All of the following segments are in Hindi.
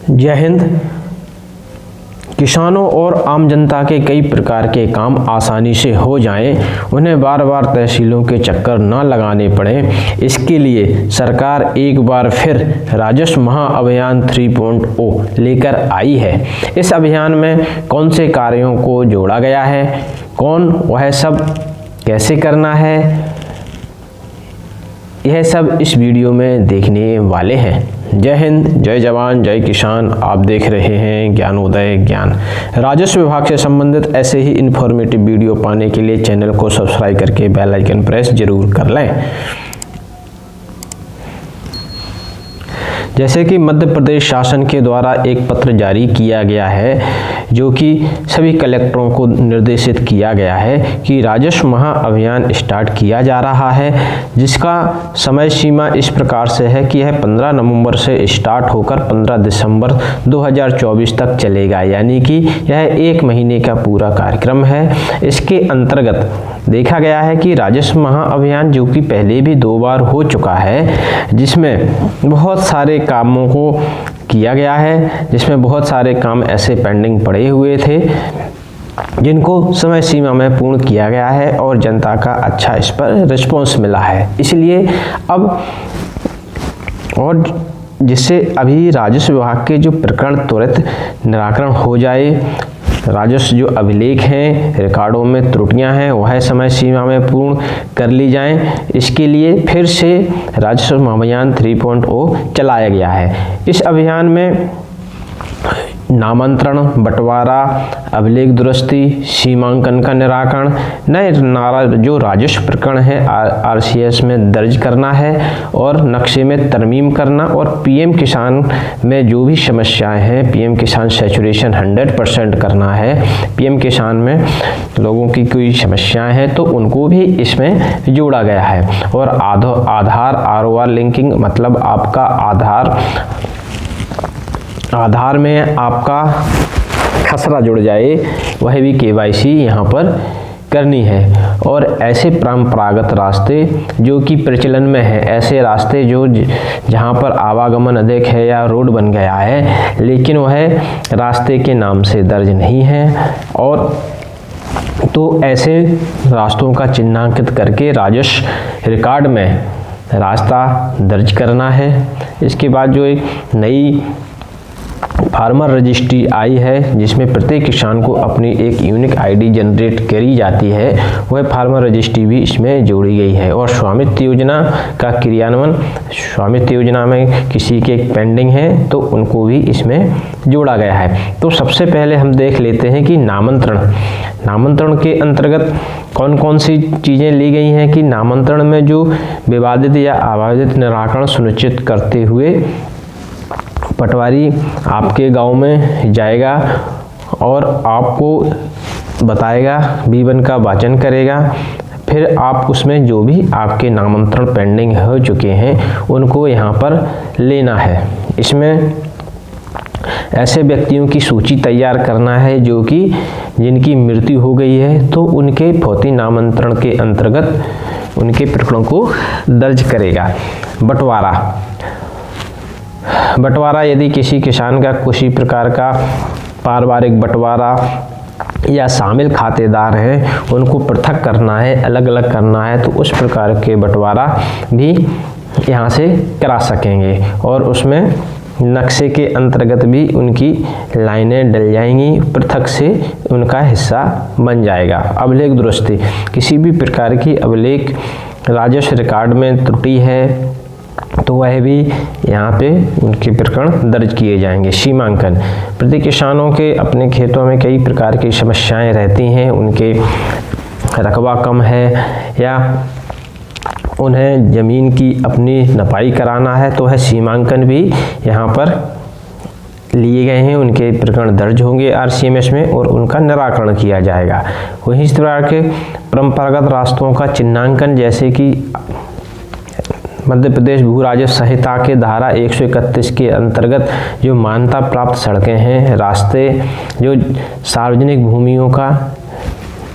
जय हिंद। किसानों और आम जनता के कई प्रकार के काम आसानी से हो जाएं, उन्हें बार बार तहसीलों के चक्कर न लगाने पड़े, इसके लिए सरकार एक बार फिर राजस्व महाअभियान 3.0 लेकर आई है। इस अभियान में कौन से कार्यों को जोड़ा गया है, कौन वह सब कैसे करना है, यह सब इस वीडियो में देखने वाले हैं। जय हिंद, जय जवान, जय किसान। आप देख रहे हैं ज्ञानोदय ज्ञान। राजस्व विभाग से संबंधित ऐसे ही इन्फॉर्मेटिव वीडियो पाने के लिए चैनल को सब्सक्राइब करके बेल आइकन प्रेस जरूर कर लें। जैसे कि मध्य प्रदेश शासन के द्वारा एक पत्र जारी किया गया है, जो कि सभी कलेक्टरों को निर्देशित किया गया है कि राजस्व महाअभियान स्टार्ट किया जा रहा है, जिसका समय सीमा इस प्रकार से है कि यह 15 नवंबर से स्टार्ट होकर 15 दिसंबर 2024 तक चलेगा, यानी कि यह 1 महीने का पूरा कार्यक्रम है। इसके अंतर्गत देखा गया है कि राजस्व महाअभियान, जो कि पहले भी 2 बार हो चुका है, जिसमें बहुत सारे कामों को किया गया है, जिसमें बहुत सारे काम ऐसे पेंडिंग पड़े हुए थे जिनको समय सीमा में पूर्ण किया गया है और जनता का अच्छा इस पर रिस्पॉन्स मिला है। इसलिए अब और जिससे अभी राजस्व विभाग के जो प्रकरण त्वरित निराकरण हो जाए, राजस्व जो अभिलेख हैं, रिकॉर्डों में त्रुटियां हैं, वह समय सीमा में पूर्ण कर ली जाएं, इसके लिए फिर से राजस्व महाअभियान 3.0 चलाया गया है। इस अभियान में नामांतरण, बंटवारा, अभिलेख दुरुस्ती, सीमांकन का निराकरण, नए जो राजस्व प्रकरण है आरसीएस में दर्ज करना है और नक्शे में तरमीम करना, और पीएम किसान में जो भी समस्याएं हैं, पीएम किसान सैचुरेशन 100% करना है। पीएम किसान में लोगों की कोई समस्याएं हैं तो उनको भी इसमें जोड़ा गया है। और आधार आरओआर लिंकिंग, मतलब आपका आधार में आपका खसरा जुड़ जाए, वह भी केवाईसी यहाँ पर करनी है। और ऐसे परंपरागत रास्ते जो कि प्रचलन में है, ऐसे रास्ते जो जहाँ पर आवागमन अधिक है या रोड बन गया है लेकिन वह रास्ते के नाम से दर्ज नहीं है, और तो ऐसे रास्तों का चिन्हांकित करके राजस्व रिकॉर्ड में रास्ता दर्ज करना है। इसके बाद जो एक नई फार्मर रजिस्ट्री आई है, जिसमें प्रत्येक किसान को अपनी एक यूनिक आईडी जनरेट करी जाती है, वह फार्मर रजिस्ट्री भी इसमें जोड़ी गई है। और स्वामित्व योजना का क्रियान्वयन, स्वामित्व योजना में किसी के पेंडिंग है तो उनको भी इसमें जोड़ा गया है। तो सबसे पहले हम देख लेते हैं कि नामांतरण के अंतर्गत कौन कौन सी चीज़ें ली गई हैं। कि नामांतरण में जो विवादित या अबाधित निराकरण सुनिश्चित करते हुए पटवारी आपके गांव में जाएगा और आपको बताएगा, B1 का वाचन करेगा, फिर आप उसमें जो भी आपके नामांतरण पेंडिंग हो चुके हैं उनको यहाँ पर लेना है। इसमें ऐसे व्यक्तियों की सूची तैयार करना है जो कि जिनकी मृत्यु हो गई है, तो उनके भौतिक नामांतरण के अंतर्गत उनके प्रकरणों को दर्ज करेगा। बंटवारा यदि किसी किसान का किसी प्रकार का पारिवारिक बंटवारा या शामिल खातेदार हैं, उनको पृथक करना है, अलग अलग करना है, तो उस प्रकार के बंटवारा भी यहाँ से करा सकेंगे। और उसमें नक्शे के अंतर्गत भी उनकी लाइनें डल जाएंगी, पृथक से उनका हिस्सा बन जाएगा। अभिलेख दुरुस्ती, किसी भी प्रकार की अभिलेख राजस्व रिकॉर्ड में त्रुटि है तो वह भी यहाँ पे उनके प्रकरण दर्ज किए जाएंगे। सीमांकन, प्रति किसानों के अपने खेतों में कई प्रकार की समस्याएं रहती हैं, उनके रकबा कम है या उन्हें ज़मीन की अपनी नपाई कराना है, तो वह सीमांकन भी यहाँ पर लिए गए हैं, उनके प्रकरण दर्ज होंगे आरसीएमएस में और उनका निराकरण किया जाएगा। वहीं इस प्रकार के परंपरागत रास्तों का चिन्हांकन, जैसे कि मध्य प्रदेश भू राजस्व संहिता के धारा 131 के अंतर्गत जो मान्यता प्राप्त सड़कें हैं, रास्ते, जो सार्वजनिक भूमियों का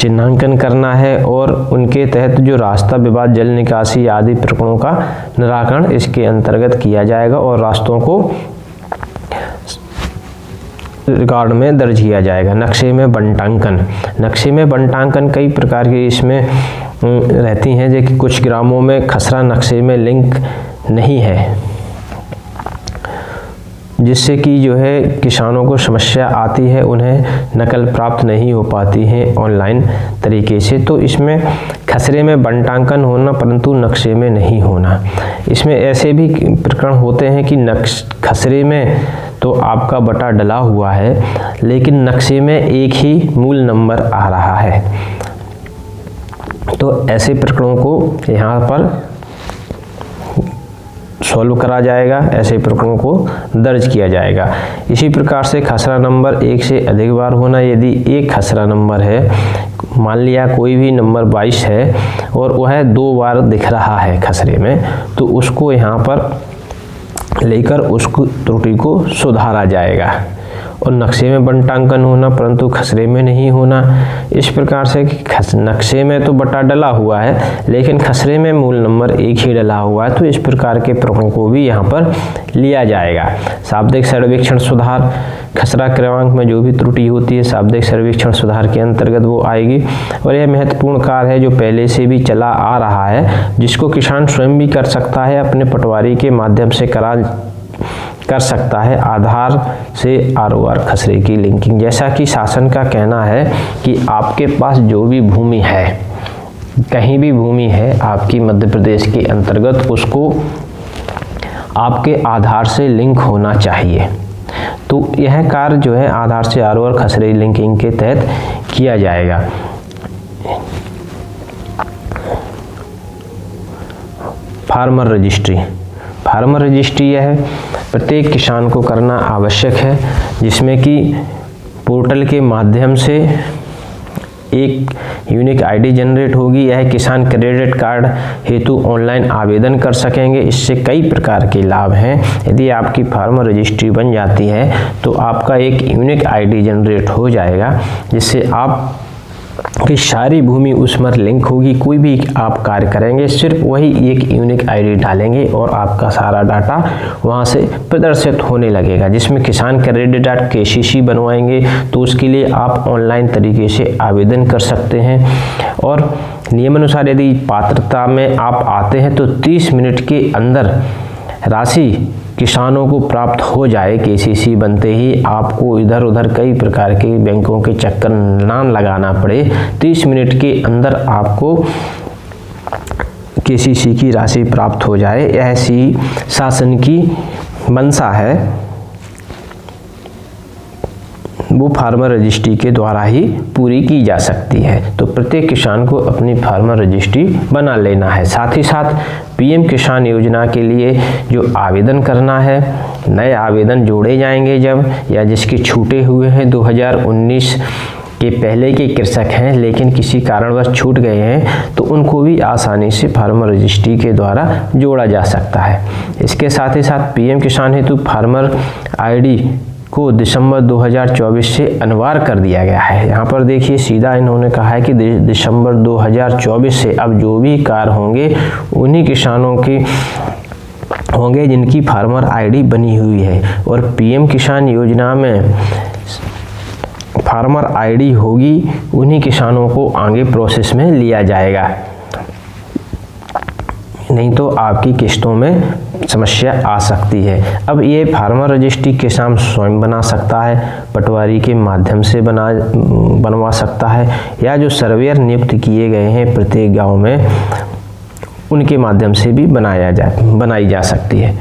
चिन्हांकन करना है और उनके तहत जो रास्ता विवाद, जल निकासी आदि प्रकरणों का निराकरण इसके अंतर्गत किया जाएगा। और रास्तों को रिकॉर्ड में दर्ज किया जाएगा। नक्शे में बंटांकन, नक्शे में बंटांकन कई प्रकार की इसमें रहती हैं, जो कि कुछ ग्रामों में खसरा नक्शे में लिंक नहीं है, जिससे कि जो है किसानों को समस्या आती है, उन्हें नकल प्राप्त नहीं हो पाती है ऑनलाइन तरीके से। तो इसमें खसरे में बंटांकन होना परंतु नक्शे में नहीं होना। इसमें ऐसे भी प्रकरण होते हैं कि खसरे में तो आपका बटा डला हुआ है, लेकिन नक्शे में एक ही मूल नंबर आ रहा है। तो ऐसे प्रकरणों को यहाँ पर सॉल्व करा जाएगा, ऐसे प्रकरणों को दर्ज किया जाएगा। इसी प्रकार से खसरा नंबर एक से अधिक बार होना। यदि एक खसरा नंबर है, मान लिया कोई भी नंबर 22 है और वह 2 बार दिख रहा है खसरे में, तो उसको यहाँ पर लेकर उसको त्रुटि को सुधारा जाएगा। और नक्शे में बंटांकन होना परंतु खसरे में नहीं होना। इस प्रकार से नक्शे में तो बटा डला हुआ है, लेकिन खसरे में मूल नंबर एक ही डला हुआ है। तो इस प्रकार के प्रकरणों को भी यहाँ पर लिया जाएगा। शाब्दिक सर्वेक्षण सुधार, खसरा क्रमांक में जो भी त्रुटि होती है शाब्दिक सर्वेक्षण सुधार के अंतर्गत वो आएगी। और यह महत्वपूर्ण कार्य है जो पहले से भी चला आ रहा है, जिसको किसान स्वयं भी कर सकता है, अपने पटवारी के माध्यम से कर सकता है। आधार से ROR खसरे की लिंकिंग, जैसा कि शासन का कहना है कि आपके पास जो भी भूमि है, कहीं भी भूमि है आपकी मध्य प्रदेश के अंतर्गत, उसको आपके आधार से लिंक होना चाहिए। तो यह कार्य जो है आधार से ROR खसरे लिंकिंग के तहत किया जाएगा। फार्मर रजिस्ट्री, फार्मर रजिस्ट्री यह प्रत्येक किसान को करना आवश्यक है, जिसमें कि पोर्टल के माध्यम से एक यूनिक आईडी जनरेट होगी। यह किसान क्रेडिट कार्ड हेतु ऑनलाइन आवेदन कर सकेंगे। इससे कई प्रकार के लाभ हैं। यदि आपकी फार्मर रजिस्ट्री बन जाती है तो आपका एक यूनिक आईडी जनरेट हो जाएगा, जिससे आप की सारी भूमि उस पर लिंक होगी। कोई भी आप कार्य करेंगे सिर्फ वही एक यूनिक आईडी डालेंगे और आपका सारा डाटा वहां से प्रदर्शित होने लगेगा। जिसमें किसान क्रेडिट कार्ड KCC बनवाएंगे तो उसके लिए आप ऑनलाइन तरीके से आवेदन कर सकते हैं। और नियमानुसार यदि पात्रता में आप आते हैं तो 30 मिनट के अंदर राशि किसानों को प्राप्त हो जाए। KCC बनते ही आपको इधर उधर कई प्रकार के बैंकों के चक्कर ना लगाना पड़े। 30 मिनट के अंदर आपको KCC की राशि प्राप्त हो जाए, ऐसी शासन की मंशा है। वो फार्मर रजिस्ट्री के द्वारा ही पूरी की जा सकती है। तो प्रत्येक किसान को अपनी फार्मर रजिस्ट्री बना लेना है। साथ ही साथ PM किसान योजना के लिए जो आवेदन करना है, नए आवेदन जोड़े जाएंगे जब, या जिसके छूटे हुए हैं 2019 के पहले के कृषक हैं लेकिन किसी कारणवश छूट गए हैं, तो उनको भी आसानी से फार्मर रजिस्ट्री के द्वारा जोड़ा जा सकता है। इसके साथ ही साथ PM किसान हेतु फार्मर ID को दिसंबर 2024 से अनिवार्य कर दिया गया है। यहाँ पर देखिए सीधा इन्होंने कहा है कि दिसंबर 2024 से अब जो भी कार्य होंगे उन्हीं किसानों के होंगे जिनकी फार्मर ID बनी हुई है। और PM किसान योजना में फार्मर ID होगी, उन्हीं किसानों को आगे प्रोसेस में लिया जाएगा, नहीं तो आपकी किस्तों में समस्या आ सकती है। अब ये फार्मर रजिस्ट्री किसान स्वयं बना सकता है, पटवारी के माध्यम से बनवा सकता है, या जो सर्वेयर नियुक्त किए गए हैं प्रत्येक गांव में उनके माध्यम से भी बनाई जा सकती है।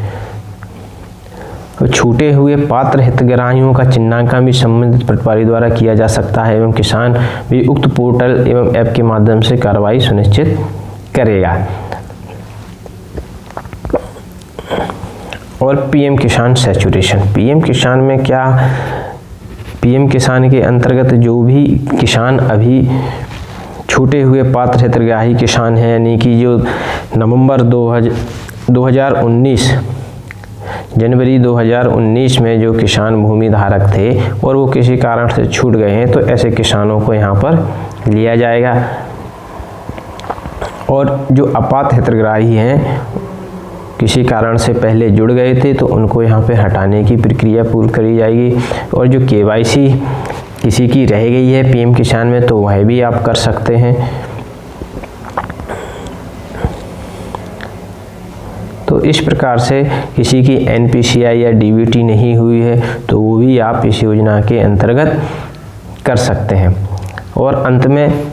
तो छूटे हुए पात्र हितग्राहियों का चिन्हांकन भी संबंधित पटवारी द्वारा किया जा सकता है एवं किसान भी उक्त पोर्टल एवं ऐप के माध्यम से कार्रवाई सुनिश्चित करेगा। और PM किसान सैचुरेशन, PM किसान में क्या, PM किसान के अंतर्गत जो भी किसान अभी छूटे हुए पात्र हितग्राही किसान हैं, यानी कि जो नवंबर 2019 जनवरी 2019 में जो किसान भूमि धारक थे और वो किसी कारण से छूट गए हैं, तो ऐसे किसानों को यहाँ पर लिया जाएगा। और जो अपात्र हितग्राही हैं किसी कारण से पहले जुड़ गए थे तो उनको यहाँ पे हटाने की प्रक्रिया पूरी करी जाएगी। और जो केवाईसी किसी की रह गई है पीएम किसान में तो वह भी आप कर सकते हैं। तो इस प्रकार से किसी की एनपीसीआई या डीबीटी नहीं हुई है तो वो भी आप इस योजना के अंतर्गत कर सकते हैं। और अंत में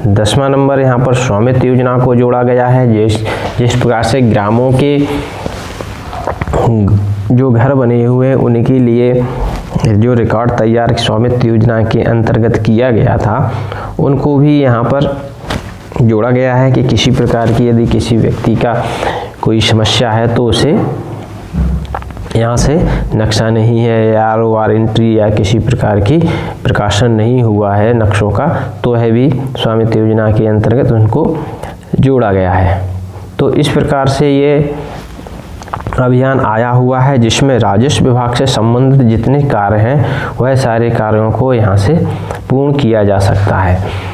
10वां नंबर यहाँ पर स्वामित्व योजना को जोड़ा गया है। जिस प्रकार से ग्रामों के जो घर बने हुए हैं उनके लिए जो रिकॉर्ड तैयार स्वामित्व योजना के अंतर्गत किया गया था उनको भी यहाँ पर जोड़ा गया है कि किसी प्रकार की यदि किसी व्यक्ति का कोई समस्या है तो उसे यहाँ से नक्शा नहीं है या वारंटी या किसी प्रकार की प्रकाशन नहीं हुआ है नक्शों का तो वह भी स्वामित्व योजना के अंतर्गत उनको जोड़ा गया है। तो इस प्रकार से ये अभियान आया हुआ है जिसमें राजस्व विभाग से संबंधित जितने कार्य हैं वह सारे कार्यों को यहाँ से पूर्ण किया जा सकता है।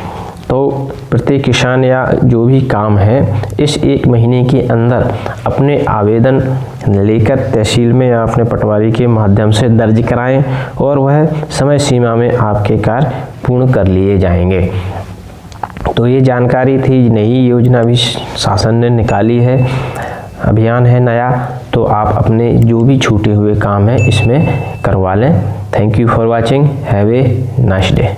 तो प्रत्येक किसान या जो भी काम है इस 1 महीने के अंदर अपने आवेदन लेकर तहसील में या अपने पटवारी के माध्यम से दर्ज कराएं और वह समय सीमा में आपके कार्य पूर्ण कर लिए जाएंगे। तो ये जानकारी थी, नई योजना भी शासन ने निकाली है, अभियान है नया, तो आप अपने जो भी छूटे हुए काम हैं इसमें करवा लें। Thank you for watching, have a nice day.